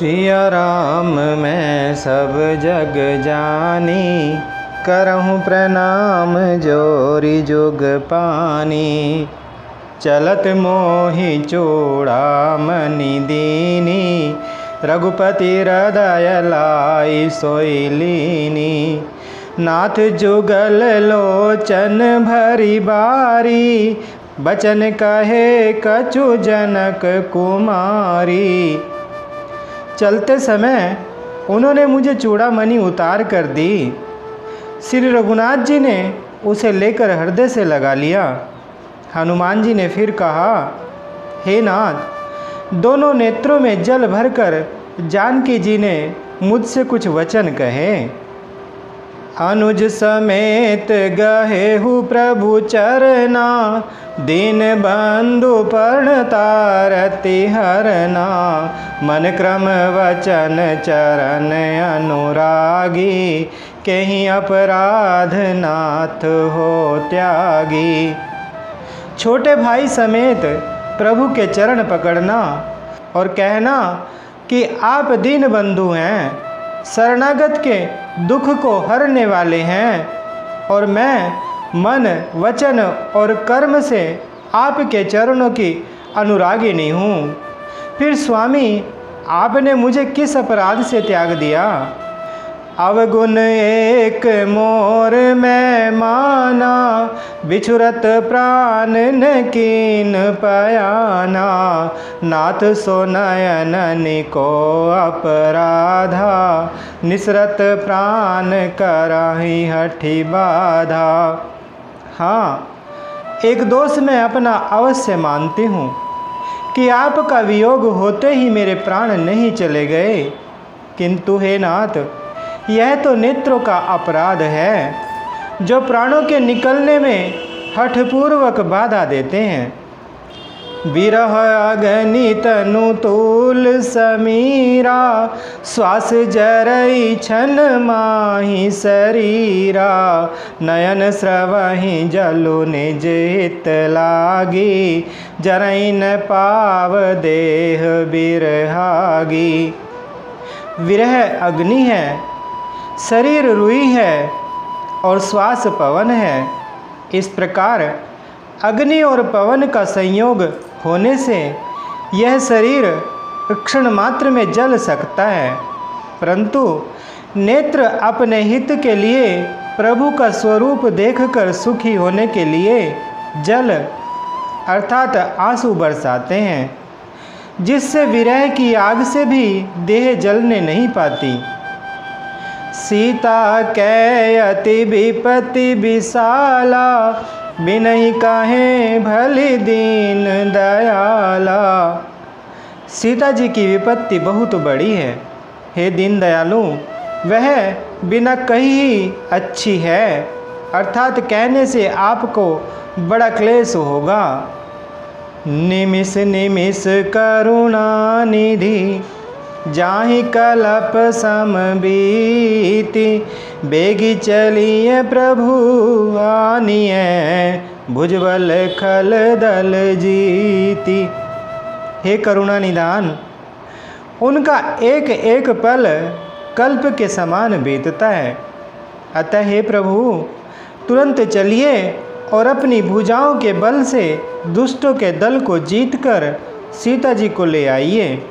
सिया राम मैं सब जग जानी, करहूँ प्रणाम जोरी जुग पानी। चलत मोहि चूड़ामणि दीनी, रघुपति हृदय लाई सोई लीनी। नाथ जुगल लोचन भरी बारी, बचन कहे कछु जनक कुमारी। चलते समय उन्होंने मुझे चूड़ामणि उतार कर दी। श्री रघुनाथ जी ने उसे लेकर हृदय से लगा लिया। हनुमान जी ने फिर कहा, हे नाथ, दोनों नेत्रों में जल भरकर जानकी जी ने मुझसे कुछ वचन कहे। अनुज समेत गहेहु प्रभु चरना, दीन बंधु प्रणतारति हरना। मन क्रम वचन चरण अनुरागी, कहीं अपराध नाथ हो त्यागी। छोटे भाई समेत प्रभु के चरण पकड़ना और कहना कि आप दीन बंधु हैं, शरणागत के दुख को हरने वाले हैं, और मैं मन वचन और कर्म से आपके चरणों की अनुरागिनी हूँ। फिर स्वामी, आपने मुझे किस अपराध से त्याग दिया? अवगुण एक मोर मैं माना, बिछुरत प्राण न कीन पयाना। नाथ सो नयन को अपराधा, निसरत प्राण कराही हठी बाधा। हाँ, एक दोष मैं अपना अवश्य मानती हूँ कि आपका वियोग होते ही मेरे प्राण नहीं चले गए, किंतु हे नाथ, यह तो नेत्रों का अपराध है जो प्राणों के निकलने में हठपूर्वक बाधा देते हैं। विरह अग्नि तनु तूल समीरा, श्वास जरई छन माही शरीरा। नयन स्रवहि जलु निज हित लागी, जरई न पाव देह बिरहागी। विरह अग्नि है, शरीर रुई है और श्वास पवन है। इस प्रकार अग्नि और पवन का संयोग होने से यह शरीर क्षण मात्र में जल सकता है, परंतु नेत्र अपने हित के लिए प्रभु का स्वरूप देखकर सुखी होने के लिए जल अर्थात आंसू बरसाते हैं, जिससे विरह की आग से भी देह जलने नहीं पाती। सीता कै अति विपत्ति विशाला, बिनहि काहे भली दीन दयाला। सीता जी की विपत्ति बहुत बड़ी है, हे दीन दयालु, वह बिना कही ही अच्छी है, अर्थात कहने से आपको बड़ा क्लेश होगा। निमिष निमिष करुणा निधि, जाहि कलप सम बीति। बेगी चलिए प्रभु आनिए, भुजबल खल दल जीती। हे करुणा निधान, उनका एक एक पल कल्प के समान बीतता है, अतः हे प्रभु, तुरंत चलिए और अपनी भुजाओं के बल से दुष्टों के दल को जीतकर सीता जी को ले आइए।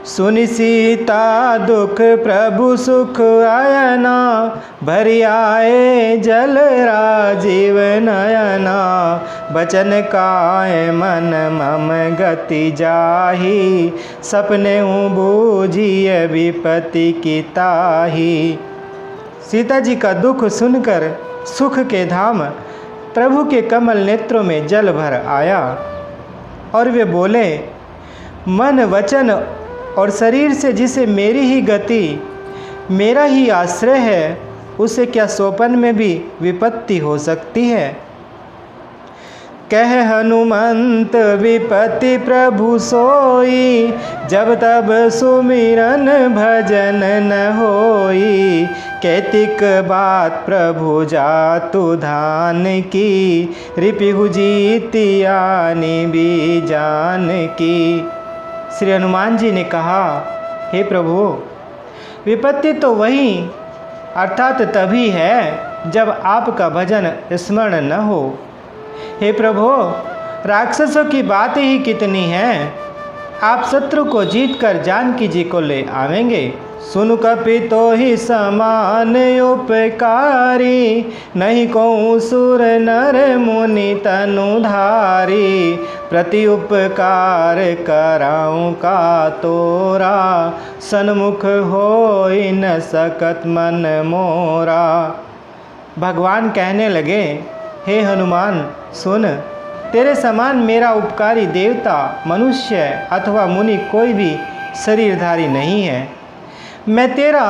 सुनि सीता दुख प्रभु सुख आयना, भरी आए जल राजीव नयना। बचन काय मन मम गति जाही, सपने बूझिए विपत्ति की ताही। सीता जी का दुख सुनकर सुख के धाम प्रभु के कमल नेत्रों में जल भर आया और वे बोले, मन वचन और शरीर से जिसे मेरी ही गति, मेरा ही आश्रय है, उसे क्या सोपन में भी विपत्ति हो सकती है। कह हनुमंत विपत्ति प्रभु सोई, जब तब सुमिरन भजन न होई। कैतिक बात प्रभु जातु धान की, रिपिहु जीतियानि बीजान की। श्री हनुमान जी ने कहा, हे प्रभु, विपत्ति तो वही अर्थात तभी है जब आपका भजन स्मरण न हो। हे प्रभु, राक्षसों की बात ही कितनी है, आप शत्रु को जीत कर जानकी जी को ले आवेंगे। सुन कपि तो ही समान उपकारी, नहीं कहूँ सुर नर मुनि तनुधारी। प्रति उपकार कराऊँ का तोरा, सन्मुख होई न सकत मन मोरा। भगवान कहने लगे, हे हनुमान सुन, तेरे समान मेरा उपकारी देवता, मनुष्य अथवा मुनि कोई भी शरीरधारी नहीं है। मैं तेरा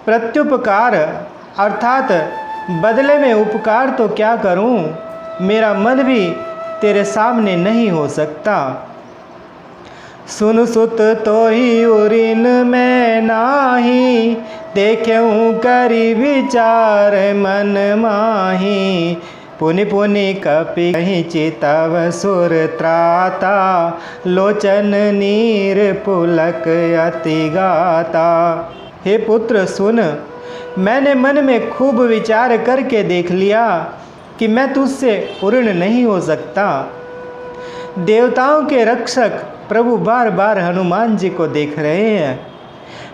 प्रत्युपकार अर्थात बदले में उपकार तो क्या करूं, मेरा मन भी तेरे सामने नहीं हो सकता। सुन सुत तो ही उरिन मैं नाही, देखूं करी विचार मन माही। पुनि पुनि कपि कहीं चितव सुर त्राता, लोचन नीर पुलक अति गाता। हे पुत्र सुन, मैंने मन में खूब विचार करके देख लिया कि मैं तुझसे उऋण नहीं हो सकता। देवताओं के रक्षक प्रभु बार बार हनुमान जी को देख रहे हैं।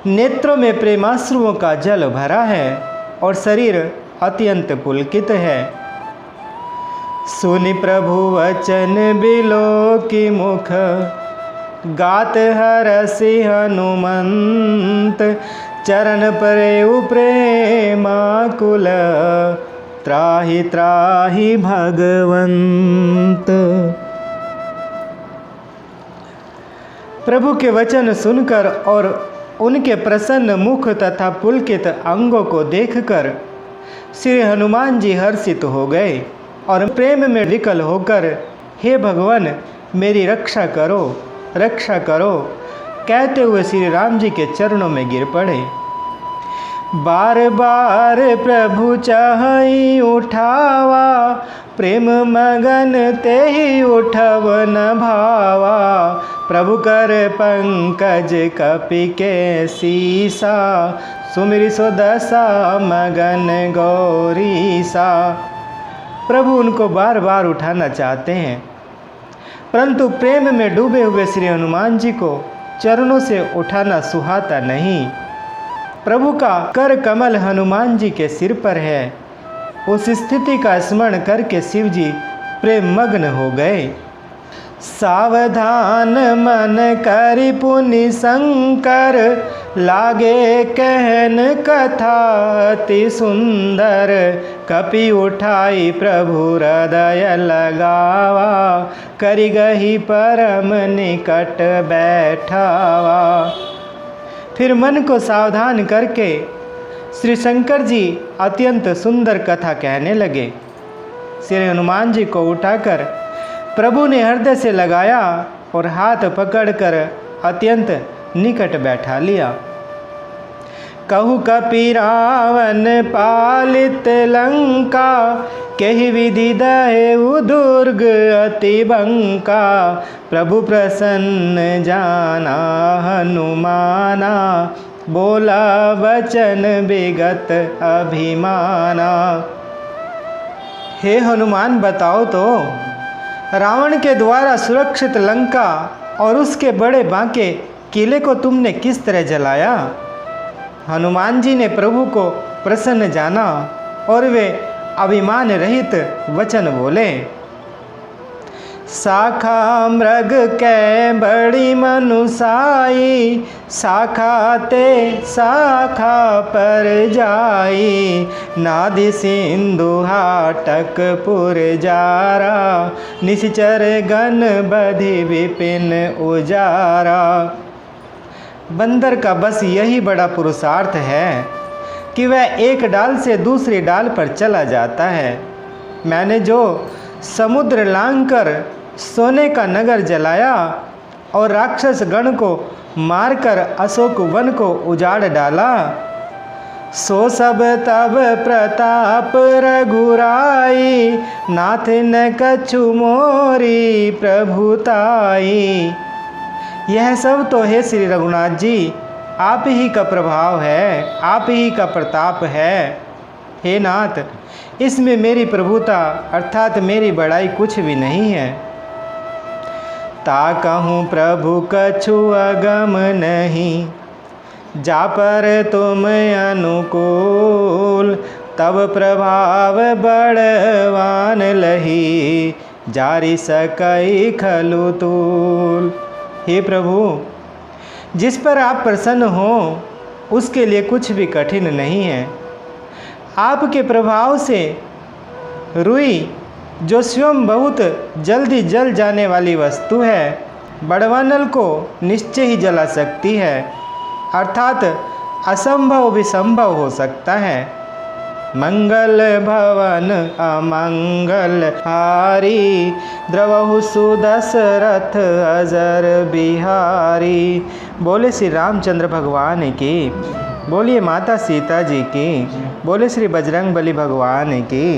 नेत्रों में प्रेमाश्रुओं का जल भरा है और शरीर अत्यंत पुलकित है। सुनि प्रभु वचन बिलो की मुख, गात हरसि हनुमंत। चरण परेउ प्रेमाकुल, त्राहि त्राहि भगवंत। प्रभु के वचन सुनकर और उनके प्रसन्न मुख तथा पुलकित अंगों को देखकर श्री हनुमान जी हर्षित हो गए और प्रेम में विकल होकर, हे भगवान मेरी रक्षा करो, रक्षा करो कहते हुए श्री राम जी के चरणों में गिर पड़े। बार बार प्रभु चाहि उठावा, प्रेम मगन ते ही उठव न भावा। प्रभु कर पंकज कपि के सीसा, सुमिरि सो दशा मगन गौरीसा। प्रभु उनको बार बार उठाना चाहते हैं, परंतु प्रेम में डूबे हुए श्री हनुमान जी को चरणों से उठाना सुहाता नहीं। प्रभु का कर कमल हनुमान जी के सिर पर है। उस स्थिति का स्मरण करके शिव जी प्रेम मग्न हो गए। सावधान मन करि पुनि शंकर, लागे कहन कथा अति सुंदर। कपि उठाई प्रभु हृदय लगावा, करि गही परम निकट बैठावा। फिर मन को सावधान करके श्री शंकर जी अत्यंत सुंदर कथा कहने लगे। श्री हनुमान जी को उठाकर प्रभु ने हृदय से लगाया और हाथ पकड़कर अत्यंत निकट बैठा लिया। कहु कपि रावण पालित लंका, केहि विधि दहेउ दुर्ग अति बंका। प्रभु प्रसन्न जाना हनुमाना, बोला वचन विगत अभिमाना। हे हनुमान बताओ तो, रावण के द्वारा सुरक्षित लंका और उसके बड़े बांके किले को तुमने किस तरह जलाया। हनुमान जी ने प्रभु को प्रसन्न जाना और वे अभिमान रहित वचन बोले। शाखा मृग कै बड़ी मनुसाई, शाखा ते शाखा पर जाई। नादि सिंधु हाटक पुर जारा, निश्चर गण बधि विपिन उजारा। बंदर का बस यही बड़ा पुरुषार्थ है कि वह एक डाल से दूसरी डाल पर चला जाता है। मैंने जो समुद्र लांघकर सोने का नगर जलाया और राक्षस गण को मारकर अशोक वन को उजाड़ डाला, सो सब तब प्रताप रघुराई। नाथ न कछु मोरी प्रभुताई। यह सब तो हे श्री रघुनाथ जी आप ही का प्रभाव है, आप ही का प्रताप है। हे नाथ, इसमें मेरी प्रभुता अर्थात मेरी बड़ाई कुछ भी नहीं है। ता कहूँ प्रभु कछु अगम नहीं, जा पर तुम अनुकूल, तब प्रभाव बड़वान लही, जारी सकई खलु तूल। हे प्रभु, जिस पर आप प्रसन्न हो उसके लिए कुछ भी कठिन नहीं है। आपके प्रभाव से रुई, जो स्वयं बहुत जल्दी जल जाने वाली वस्तु है, बड़वानल को निश्चय ही जला सकती है, अर्थात असंभव भी संभव हो सकता है। मंगल भवन अमंगल हारी, द्रवहु सुदशरथ अजर बिहारी। बोले श्री रामचंद्र भगवान की, बोलिए माता सीता जी की, बोले श्री बजरंग बली भगवान की।